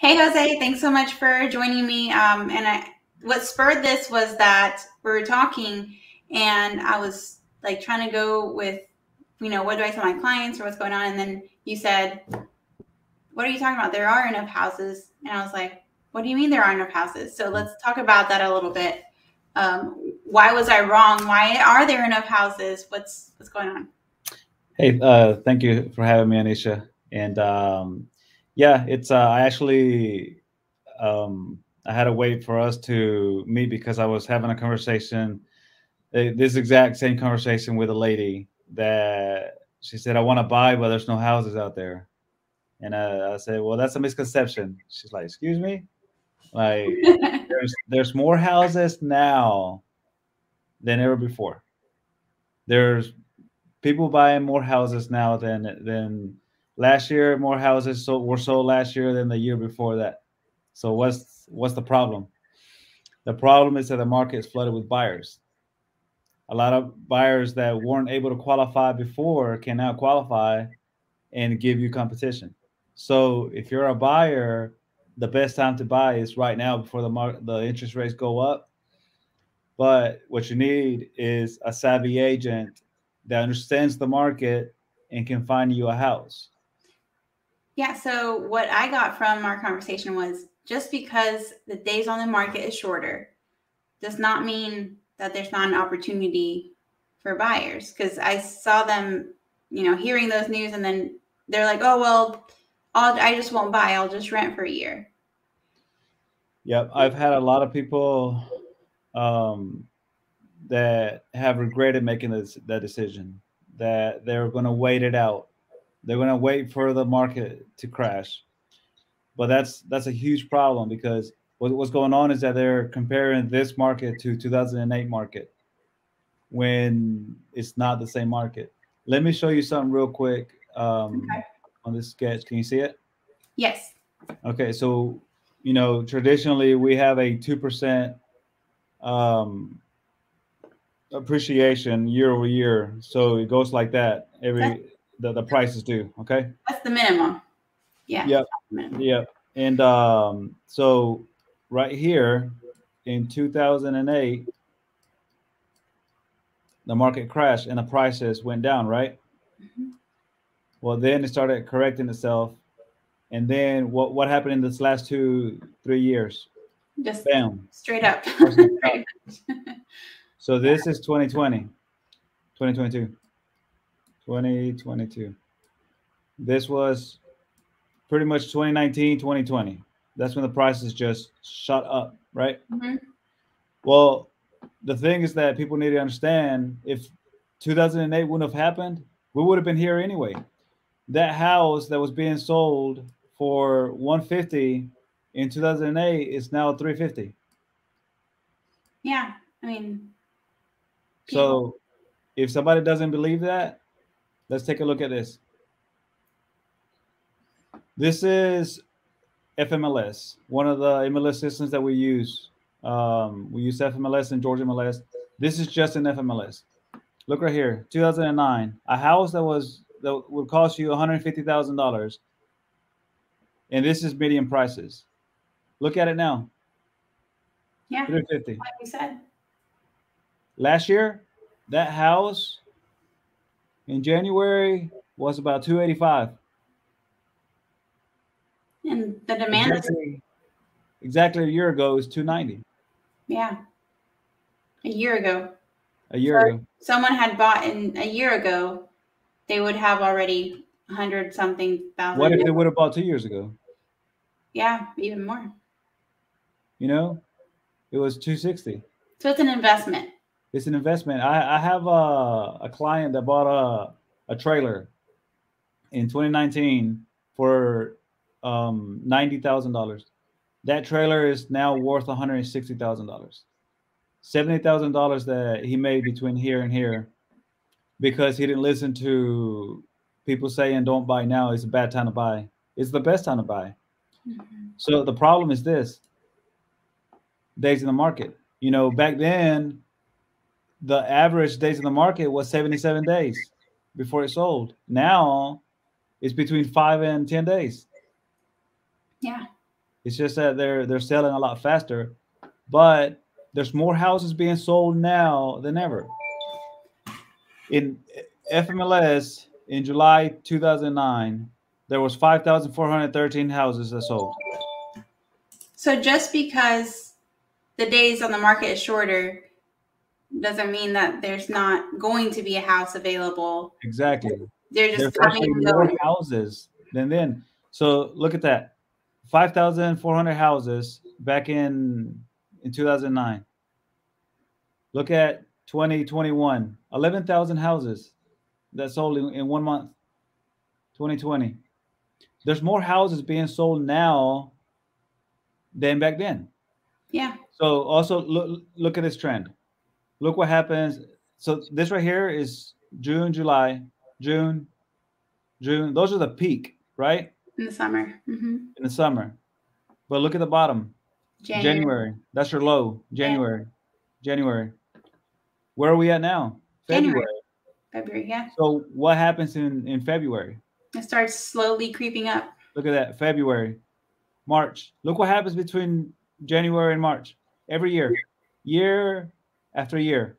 Hey, Jose, thanks so much for joining me. What spurred this was that we were talking, and I was like trying to go with, what do I tell my clients or what's going on, and then you said, "What are you talking about? There are enough houses," and I was like, "What do you mean there are enough houses?" So let's talk about that a little bit. Why was I wrong? Why are there enough houses? What's going on? Hey, thank you for having me, Anisha. And yeah, it's I actually I had to wait for us to meet because I was having a conversation, this exact same conversation with a lady that she said, "I want to buy, but there's no houses out there." And I said, "Well, that's a misconception." She's like, "Excuse me? Like, there's more houses now than ever before. There's people buying more houses now than last year. More houses were sold last year than the year before that. So what's the problem? The problem is that the market is flooded with buyers. A lot of buyers that weren't able to qualify before can now qualify and give you competition. So if you're a buyer, the best time to buy is right now before the interest rates go up. But what you need is a savvy agent that understands the market and can find you a house. Yeah, so what I got from our conversation was just because the days on the market is shorter does not mean that there's not an opportunity for buyers. Because I saw them, hearing those news, and then they're like, "Oh well, I just won't buy. I'll just rent for a year." Yep, I've had a lot of people um, that have regretted making that decision. That they're going to wait it out. They're going to wait for the market to crash. But that's a huge problem because what's going on is that they're comparing this market to 2008 market when it's not the same market. Let me show you something real quick Okay. on this sketch. Can you see it? Yes. Okay, so traditionally we have a 2% um, appreciation year over year. So it goes like that. That's, The prices do. Okay. that's the minimum. Yeah. Yep. Minimum. Yep. And so right here in 2008, the market crashed and the prices went down. Right. Mhm. Well, then it started correcting itself. And then what happened in this last 2 3 years? Just Bam. straight up. Prices Pretty dropped. much. So this is 2020, 2022, 2022. This was pretty much 2019, 2020. That's when the prices just shot up, right? Mhm. Well, the thing is that people need to understand if 2008 wouldn't have happened, we would have been here anyway. That house that was being sold for 150 in 2008 is now 350. Yeah. I mean, people. So if somebody doesn't believe that, let's take a look at this. This is FMLS, one of the MLS systems that we use. We use FMLS and Georgia MLS. This is just an FMLS. Look right here, 2009, a house that would cost you $150,000, and this is median prices. Look at it now, Yeah. 350. Like we said. Last year, that house in January was about 285. And the demand is, Exactly a year ago is 290. yeah, a year ago. A year So ago. if someone had bought in a year ago, they would have already 100 something What thousand. if they would have bought 2 years ago? Yeah, even more. You know, it was 260. So it's an investment. It's an investment. I have a client that bought a trailer in 2019 for $90,000. That trailer is now worth $160,000. $70,000 that he made between here and here because he didn't listen to people saying don't buy now. It's a bad time to buy. It's the best time to buy. Mhm. So the problem is this: days in the market. Back then the average days in the market was 77 days before it sold. Now it's between 5 and 10 days. Yeah. It's just that they're selling a lot faster, but there's more houses being sold now than ever. In FMLS in July 2009, there was 5,413 houses that sold. So just because the days on the market is shorter doesn't mean that there's not going to be a house available. Exactly. They're just There's coming actually and more going. houses than then. So look at that. 5,400 houses back in 2009. Look at 2021. 11,000 houses that sold in 1 month. 2020. There's more houses being sold now than back then. Yeah. So also look at this trend. Look what happens. So this right here is June, July, June, June. Those are the peak, right? In the summer. In the summer. But look at the bottom. January. January. That's your low. Yeah. January. January. Where are we at now? January. February. February, yeah. So what happens in February? It starts slowly creeping up. Look at that. February. March. Look what happens between January and March. Every year. Year after year.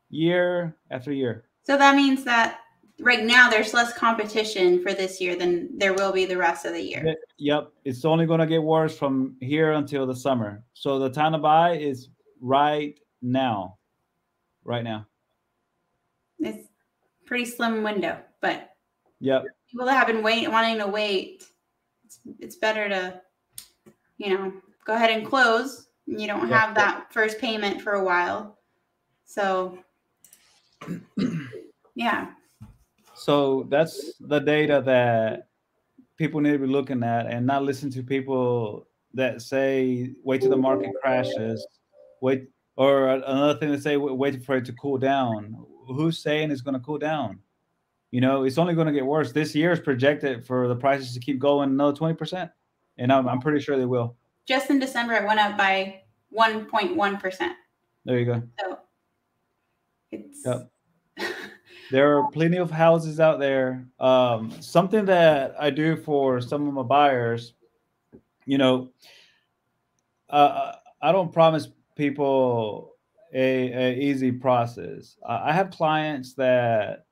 Year after year. So that means that right now there's less competition for this year than there will be the rest of the year. Yep. It's only going to get worse from here until the summer. So the time to buy is right now. Right now. It's a pretty slim window, but yep. People that have been wanting to wait, it's better to, go ahead and close. You don't have that first payment for a while. So, yeah. So that's the data that people need to be looking at, and not listen to people that say wait till the market crashes, wait, or another thing to say wait for it to cool down. Who's saying it's going to cool down? It's only going to get worse. This year is projected for the prices to keep going another 20%, and I'm pretty sure they will. Just in December, it went up by 1.1%. There you go. So it's. Yep. There are plenty of houses out there. Something that I do for some of my buyers, I don't promise people a easy process. I have clients that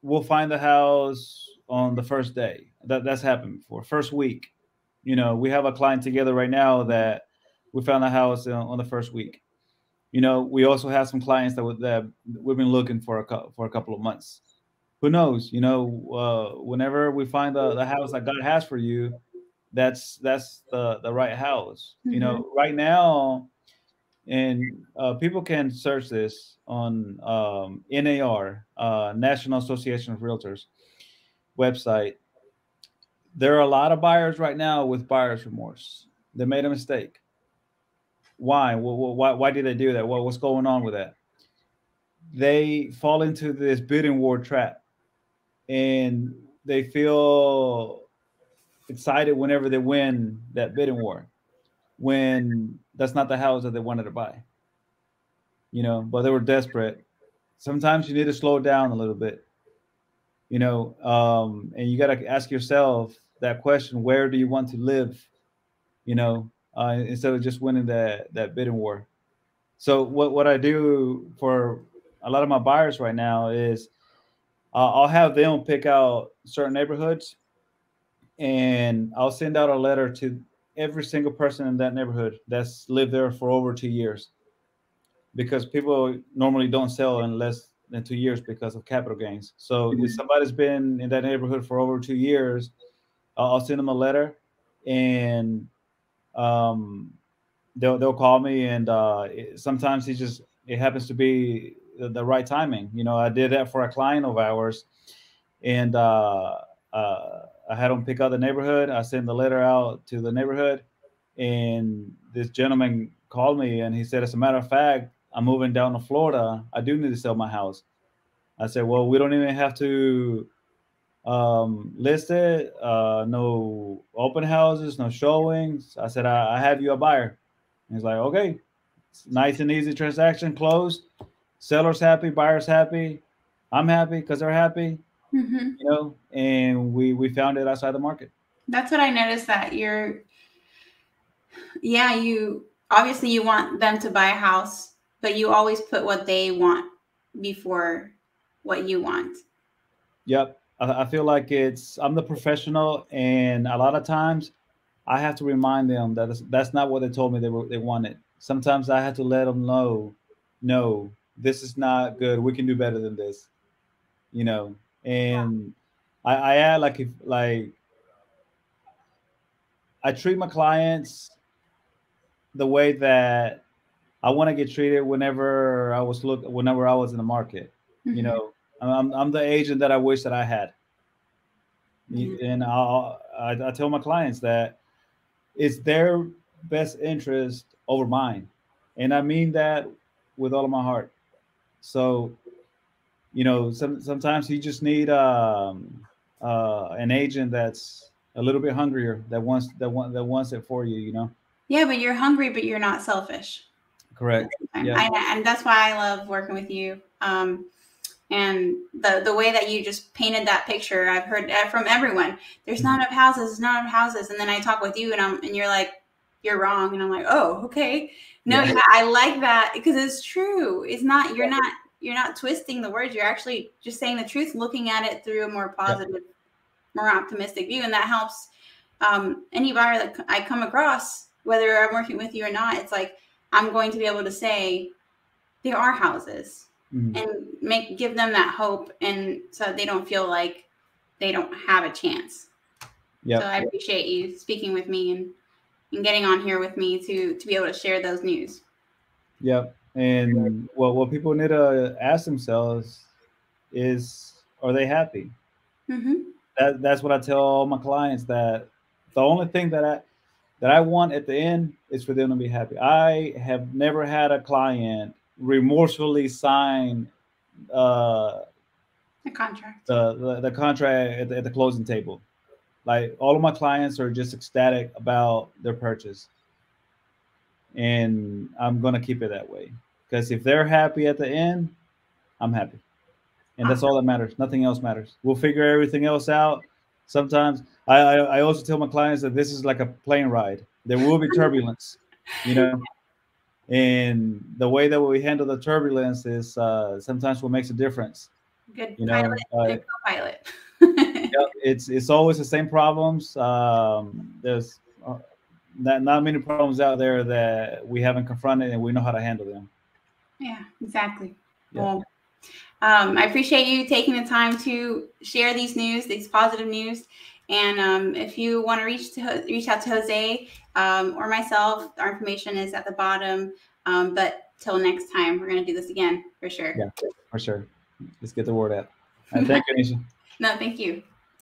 will find the house on the first day. That's happened before. First week. We have a client together right now that we found a house on the first week. We also have some clients that we've been looking for a couple of months. Who knows? Whenever we find the house that God has for you, that's the right house. Mm-hmm. Right now, and people can search this on NAR, National Association of Realtors website. There are a lot of buyers right now with buyer's remorse. They made a mistake. Why? Why did they do that? What's going on with that? They fall into this bidding war trap, and they feel excited whenever they win that bidding war, when that's not the house that they wanted to buy. But they were desperate. Sometimes you need to slow down a little bit, and you got to ask yourself that question: where do you want to live? Instead of just winning that bidding war. So what I do for a lot of my buyers right now is I'll have them pick out certain neighborhoods, and I'll send out a letter to every single person in that neighborhood that's lived there for over 2 years, because people normally don't sell in less than 2 years because of capital gains. So if somebody's been in that neighborhood for over 2 years, I'll send them a letter, and they'll call me, and sometimes it happens to be the right timing. I did that for a client of ours, and I had them pick out the neighborhood. I sent the letter out to the neighborhood, and this gentleman called me, and he said, as a matter of fact, I'm moving down to Florida. I do need to sell my house. I said, well, we don't even have to list it. No open houses, no showings. I said, I have you a buyer. And he's like, okay, it's nice and easy transaction, closed. Seller's happy, buyer's happy. I'm happy because they're happy. Mm-hmm. And we found it outside the market. That's what I noticed, that yeah, you obviously you want them to buy a house, but you always put what they want before what you want. Yep. I feel like I'm the professional, and a lot of times I have to remind them that that's not what they told me they wanted. Sometimes I have to let them know, no, this is not good. We can do better than this, you know. And I add, like, if like I treat my clients the way that I want to get treated whenever I was in the market. You Mm-hmm. know, I'm the agent that I wish that I had, Yeah. and I tell my clients that it's their best interest over mine, and I mean that with all of my heart. So, sometimes you just need an agent that's a little bit hungrier, that wants it for you. Yeah, but you're hungry, but you're not selfish. Correct. Yep. And that's why I love working with you. And the way that you just painted that picture, I've heard from everyone. There's not enough houses. There's not enough houses. And then I talk with you, and you're like, you're wrong. And I'm like, oh, okay. No, Yeah. yeah, I like that because it's true. It's not. You're not twisting the words. You're actually just saying the truth, looking at it through a more Yep. positive, more optimistic view, and that helps any buyer that I come across, whether I'm working with you or not. It's like I'm going to be able to say there are houses Mhm. and give them that hope, and so they don't feel like they don't have a chance. So Yep. I appreciate you speaking with me and getting on here with me to be able to share those news. Yep. And what people need to ask themselves is, are they happy? Mm-hmm. That's what I tell all my clients, that the only thing that I want at the end is for them to be happy. I have never had a client remorsefully sign uh, A contract. the contract at the closing table. Like, all of my clients are just ecstatic about their purchase, and I'm gonna keep it that way, because if they're happy at the end, I'm happy, and that's Awesome. all that matters. Nothing else matters. We'll figure everything else out. Sometimes I also tell my clients that this is like a plane ride. There will be turbulence, you know, and the way that we handle the turbulence is sometimes what makes a difference. Good You pilot know, and co-pilot. yeah, it's always the same problems. There's not many problems out there that we haven't confronted and we know how to handle them. Yeah, exactly. Yeah, Well, I appreciate you taking the time to share these positive news. And if you want to reach out to Jose or myself, our information is at the bottom. But till next time, we're going to do this again for sure. yeah, for sure. Let's get the word out. All right, thank you, Anisha. No, thank you.